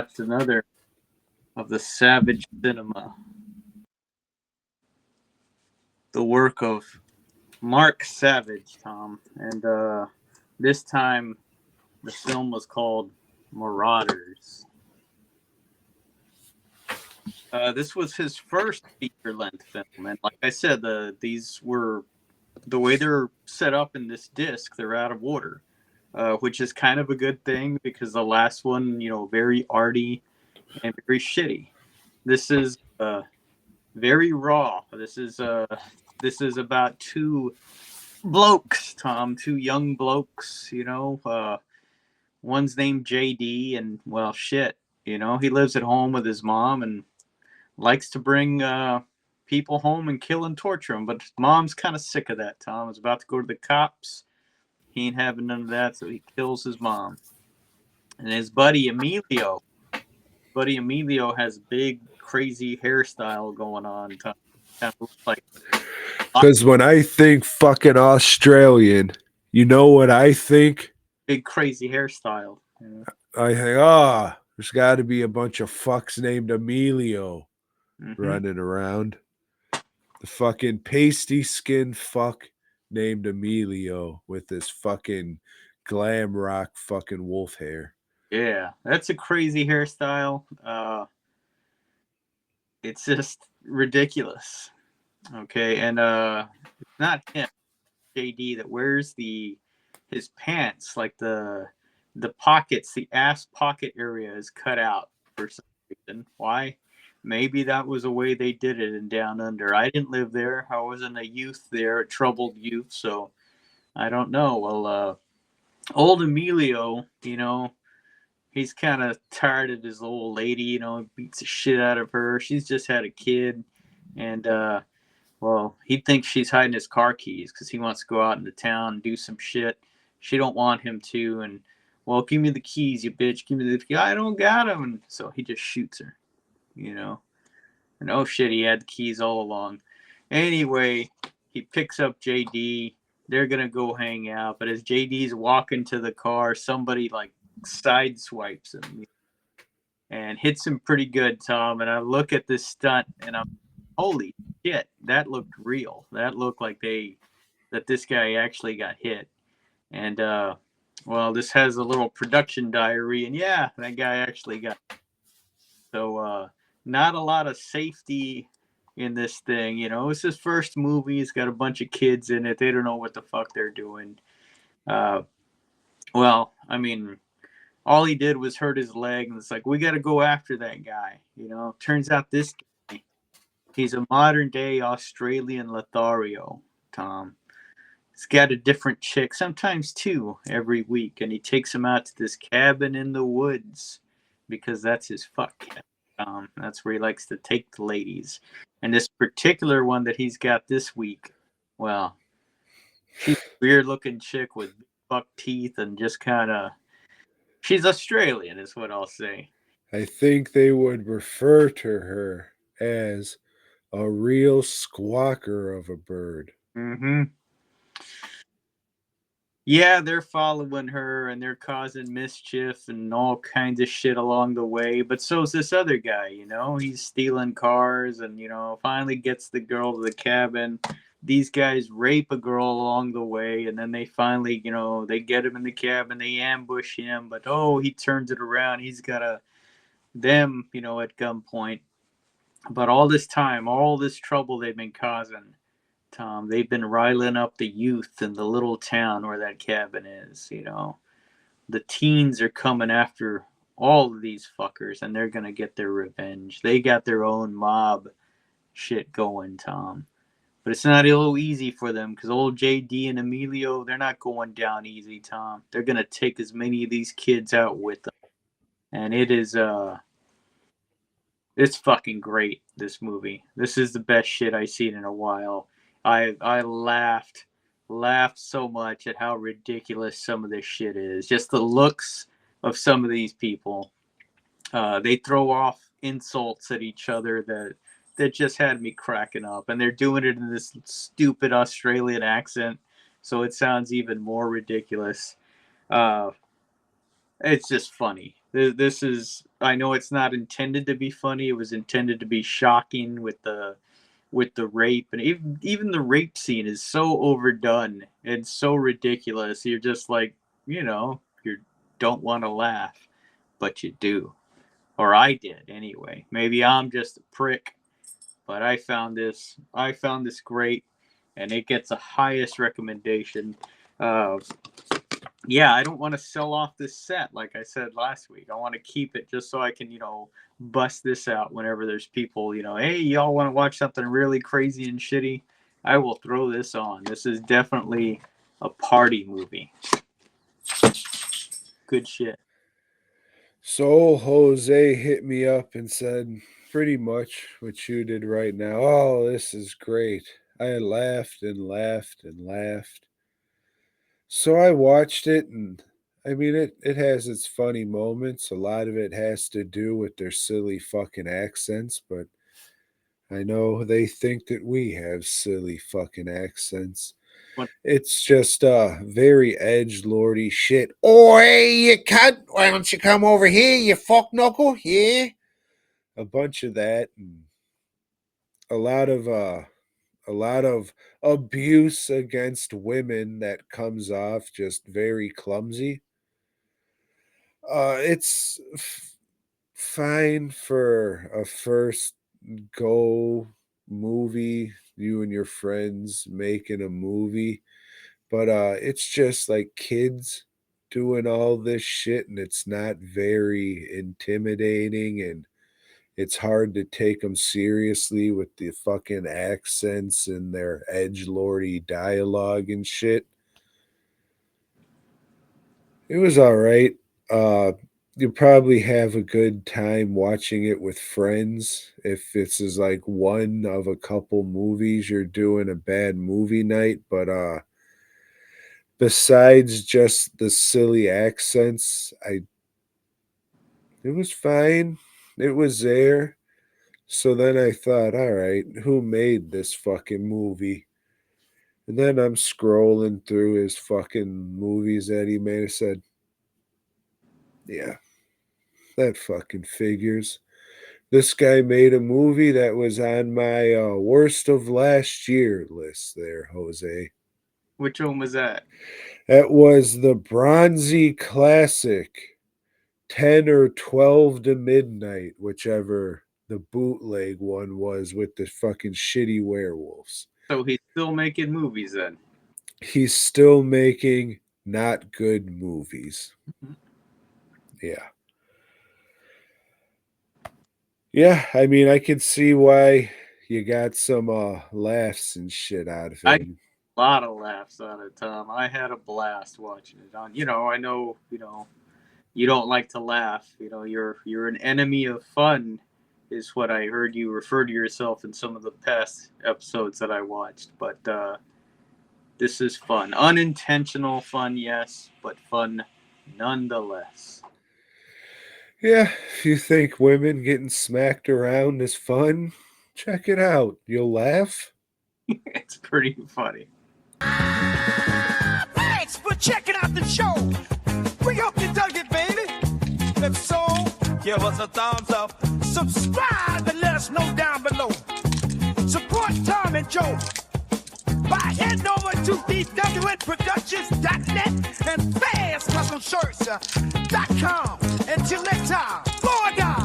watched another of the Savage cinema, the work of Mark Savage, Tom. And this time the film was called Marauders. This was his first feature length film. And like I said, these were the way they're set up in this disc, they're out of order. Which is kind of a good thing because the last one, very arty and very shitty. This is very raw. This is about two blokes, Tom, two young blokes. One's named JD, and well, shit. He lives at home with his mom and likes to bring people home and kill and torture them. But his mom's kind of sick of that. Tom is about to go to the cops. He ain't having none of that, so he kills his mom. And his buddy Emilio. Buddy Emilio has big, crazy hairstyle going on. Kind of looks like Because when I think fucking Australian, you know what I think? big, crazy hairstyle. I think, there's got to be a bunch of fucks named Emilio running around. The fucking pasty skinned fuck named Emilio with this fucking glam rock fucking wolf hair. Yeah, that's a crazy hairstyle. It's just ridiculous. Okay, and it's not him, JD, that wears his pants, like the pockets, the ass pocket area is cut out for some reason. Why? Maybe that was the way they did it in Down Under. I didn't live there. I wasn't a youth there, a troubled youth, so I don't know. Well, old Emilio, he's kind of tired of his old lady, beats the shit out of her. She's just had a kid, and well, he thinks she's hiding his car keys because he wants to go out into town and do some shit. She don't want him to, and well, give me the keys, you bitch. Give me the keys. I don't got them, and so he just shoots her, And oh shit, he had the keys all along. Anyway, he picks up JD. They're gonna go hang out, but as JD's walking to the car, somebody like sideswipes him and hits him pretty good, Tom. And I look at this stunt and I'm, holy shit, that looked real. That looked like that this guy actually got hit. And well, this has a little production diary, and yeah, that guy actually got hit. So not a lot of safety in this thing. It's his first movie. He's got a bunch of kids in it. They don't know what the fuck they're doing. Well, I mean, all he did was hurt his leg, and it's like, we got to go after that guy. Turns out this guy, he's a modern day Australian Lothario, Tom. He's got a different chick, sometimes two, every week, and he takes him out to this cabin in the woods because that's his fuck cabin. That's where he likes to take the ladies. And this particular one that he's got this week, well, she's a weird looking chick with buck teeth and just kind of, she's Australian is what I'll say. I think they would refer to her as a real squawker of a bird. Mm-hmm. Yeah, they're following her and they're causing mischief and all kinds of shit along the way. But so's this other guy, he's stealing cars and, finally gets the girl to the cabin. These guys rape a girl along the way, and then they finally, they get him in the cabin, they ambush him, but he turns it around. He's got them, at gunpoint. But all this time, all this trouble they've been causing, Tom, they've been riling up the youth in the little town where that cabin is, The teens are coming after all of these fuckers, and they're going to get their revenge. They got their own mob shit going, Tom. But it's not real easy for them because old JD and Emilio, they're not going down easy, Tom. They're going to take as many of these kids out with them. And it is, it's fucking great, this movie. This is the best shit I've seen in a while. I laughed so much at how ridiculous some of this shit is. Just the looks of some of these people. They throw off insults at each other that just had me cracking up. And they're doing it in this stupid Australian accent, so it sounds even more ridiculous. It's just funny. This is, I know it's not intended to be funny. It was intended to be shocking with the rape, and even the rape scene is so overdone and so ridiculous. You're just like, you don't want to laugh, but you do. Or I did anyway. Maybe I'm just a prick, but I found this great, and it gets a highest recommendation. Uh, yeah, I don't want to sell off this set like I said last week. I want to keep it just so I can, bust this out whenever there's people, hey, y'all want to watch something really crazy and shitty? I will throw this on. This is definitely a party movie. Good shit. So Jose hit me up and said pretty much what you did right now. Oh, this is great. I laughed and laughed and laughed. So I watched it, and I mean, it has its funny moments. A lot of it has to do with their silly fucking accents, but I know they think that we have silly fucking accents. What, It's just very edge lordy shit. Oi, you cunt! Why don't you come over here, you fuck knuckle? Yeah, a bunch of that, and a lot of a lot of abuse against women that comes off just very clumsy. It's fine for a first go movie, you and your friends making a movie, but it's just like kids doing all this shit, and it's not very intimidating, and it's hard to take them seriously with the fucking accents and their edge lordy dialogue and shit. It was all right. Uh, you'll probably have a good time watching it with friends. If this is like one of a couple movies you're doing a bad movie night, but besides just the silly accents, it was fine. It was there. So then I thought, all right, who made this fucking movie? And then I'm scrolling through his fucking movies that he made. I said, yeah, that fucking figures. This guy made a movie that was on my worst of last year list there, Jose. which one was that? That was the Bronzy Classic, 10 or 12 to midnight, whichever the bootleg one was with the fucking shitty werewolves. So he's still making movies then. He's still making not good movies. Yeah. Yeah, I mean, I can see why you got some laughs and shit out of I it. A lot of laughs out of Tom. I had a blast watching it. I know, you don't like to laugh. You're an enemy of fun, is what I heard you refer to yourself in some of the past episodes that I watched. But this is fun, unintentional fun, yes, but fun nonetheless. Yeah, if you think women getting smacked around is fun, check it out. You'll laugh. It's pretty funny. Thanks for checking out the show. We hope you dug it, baby. If so, give us a thumbs up. Subscribe and let us know down below. Support Tom and Joe by heading over to DWNProductions.net and FastCustomShirts.com. Until next time, Lord God.